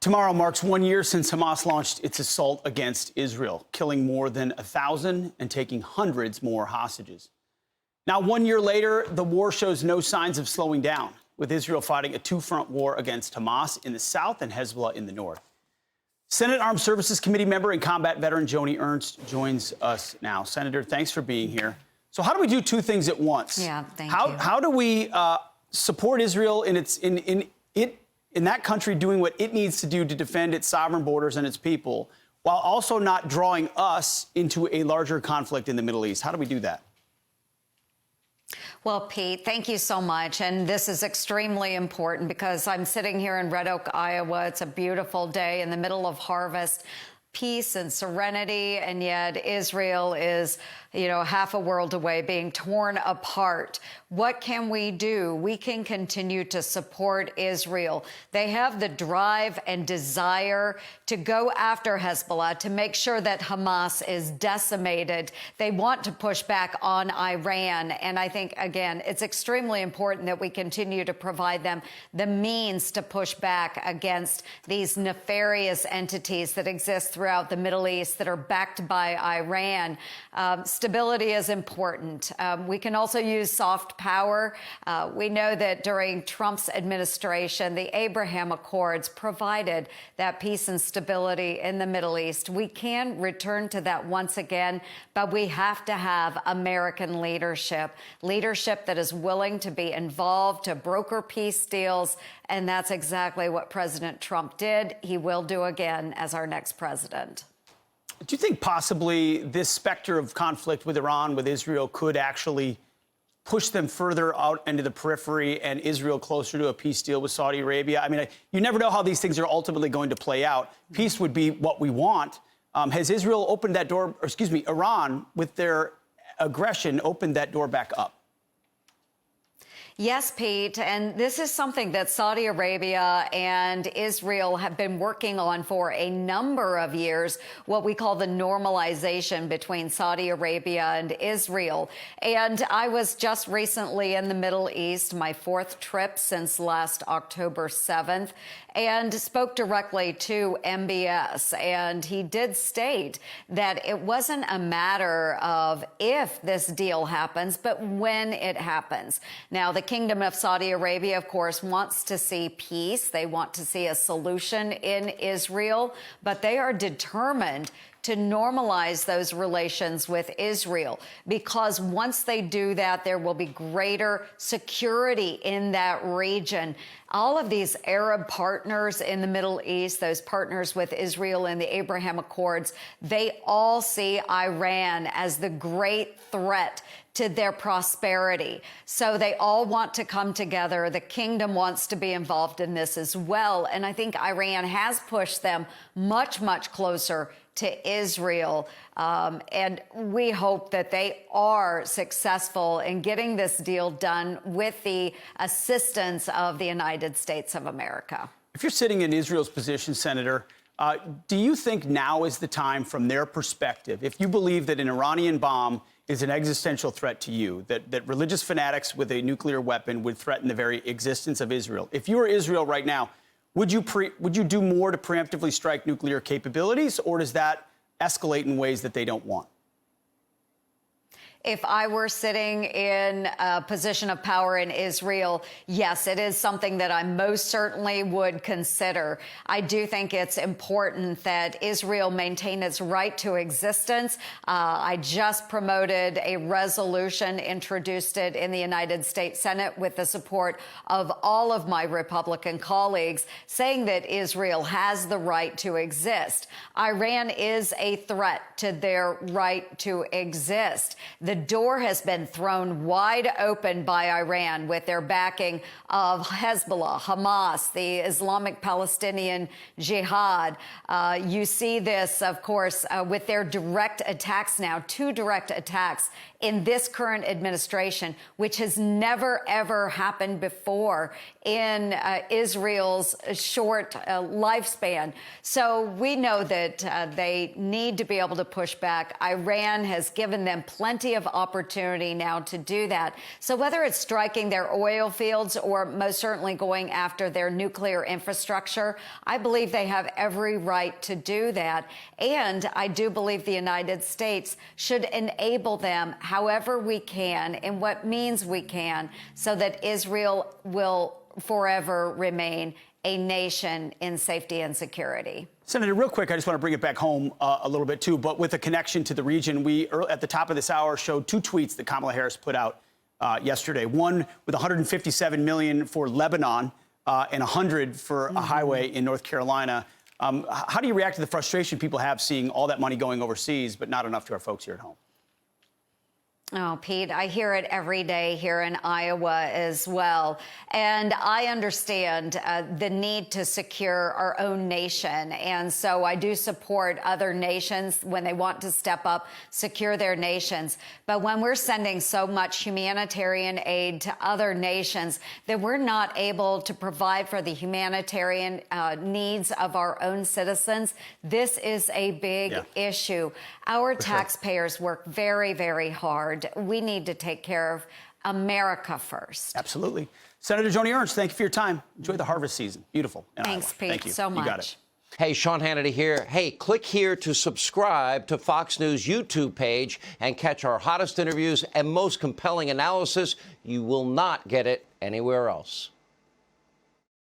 Tomorrow marks 1 year since Hamas launched its assault against Israel, killing more than 1,000 and taking hundreds more hostages. Now, 1 year later, the war shows no signs of slowing down, with Israel fighting a two-front war against Hamas in the south and Hezbollah in the north. Senate Armed Services Committee member and combat veteran Joni Ernst joins us now. Senator, thanks for being here. So how do we do two things at once? Yeah, thank you. How do we support Israel in that country doing what it needs to do to defend its sovereign borders and its people, while also not drawing us into a larger conflict in the Middle East? How do we do that? Well, Pete, thank you so much. And this is extremely important because I'm sitting here in Red Oak, Iowa. It's a beautiful day in the middle of harvest, peace and serenity, and yet Israel is, half a world away, being torn apart. What can we do? We can continue to support Israel. They have the drive and desire to go after Hezbollah, to make sure that Hamas is decimated. They want to push back on Iran. And I think, again, it's extremely important that we continue to provide them the means to push back against these nefarious entities that exist throughout the Middle East that are backed by Iran. Stability is important. We can also use soft power. We know that during Trump's administration, the Abraham Accords provided that peace and stability in the Middle East. We can return to that once again, but we have to have American leadership that is willing to be involved, to broker peace deals, and that's exactly what President Trump did. He will do again as our next president. Do you think possibly this specter of conflict with Iran, with Israel, could actually push them further out into the periphery and Israel closer to a peace deal with Saudi Arabia? I mean, you never know how these things are ultimately going to play out. Peace would be what we want. Has Israel opened that door, or excuse me, Iran, with their aggression, opened that door back up? Yes, Pete, and this is something that Saudi Arabia and Israel have been working on for a number of years, what we call the normalization between Saudi Arabia and Israel. And I was just recently in the Middle East, my fourth trip since last October 7th, and spoke directly to MBS. And he did state that it wasn't a matter of if this deal happens, but when it happens. Now, the Kingdom of Saudi Arabia, of course, wants to see peace. They want to see a solution in Israel, but they are determined to normalize those relations with Israel, because once they do that, there will be greater security in that region. All of these Arab partners in the Middle East, those partners with Israel in the Abraham Accords, they all see Iran as the great threat to their prosperity. So they all want to come together. The kingdom wants to be involved in this as well. And I think Iran has pushed them much, much closer to Israel. And we hope that they are successful in getting this deal done with the assistance of the United States of America. If you're sitting in Israel's position, Senator, do you think now is the time, from their perspective, if you believe that an Iranian bomb is an existential threat to you, that religious fanatics with a nuclear weapon would threaten the very existence of Israel, if you were Israel right now, would you do more to preemptively strike nuclear capabilities, or does that escalate in ways that they don't want? If I were sitting in a position of power in Israel, yes, it is something that I most certainly would consider. I do think it's important that Israel maintain its right to existence. I just promoted a resolution, introduced it in the United States Senate with the support of all of my Republican colleagues, saying that Israel has the right to exist. Iran is a threat to their right to exist. The door has been thrown wide open by Iran with their backing of Hezbollah, Hamas, the Islamic Palestinian Jihad. You see this, of course, with their direct attacks now, 2 direct attacks in this current administration, which has never, ever happened before in Israel's short lifespan. So we know that they need to be able to push back. Iran has given them plenty of opportunity now to do that. So whether it's striking their oil fields or most certainly going after their nuclear infrastructure, I believe they have every right to do that. And I do believe the United States should enable them however we can, in what means we can, so that Israel will forever remain a nation in safety and security. Senator, real quick, I just want to bring it back home a little bit, too, but with a connection to the region. We, at the top of this hour, showed 2 tweets that Kamala Harris put out yesterday. One with $157 million for Lebanon and $100 for a highway in North Carolina. How do you react to the frustration people have seeing all that money going overseas, but not enough to our folks here at home? Oh, Pete, I hear it every day here in Iowa as well. And I understand the need to secure our own nation. And so I do support other nations when they want to step up, secure their nations. But when we're sending so much humanitarian aid to other nations that we're not able to provide for the humanitarian needs of our own citizens, this is a big issue. Our taxpayers work very, very hard. We need to take care of America first. Absolutely. Senator Joni Ernst, thank you for your time. Enjoy the harvest season. Beautiful. Thanks, Pete, thank you so much. You got it. Hey, Sean Hannity here. Hey, click here to subscribe to Fox News YouTube page and catch our hottest interviews and most compelling analysis. You will not get it anywhere else.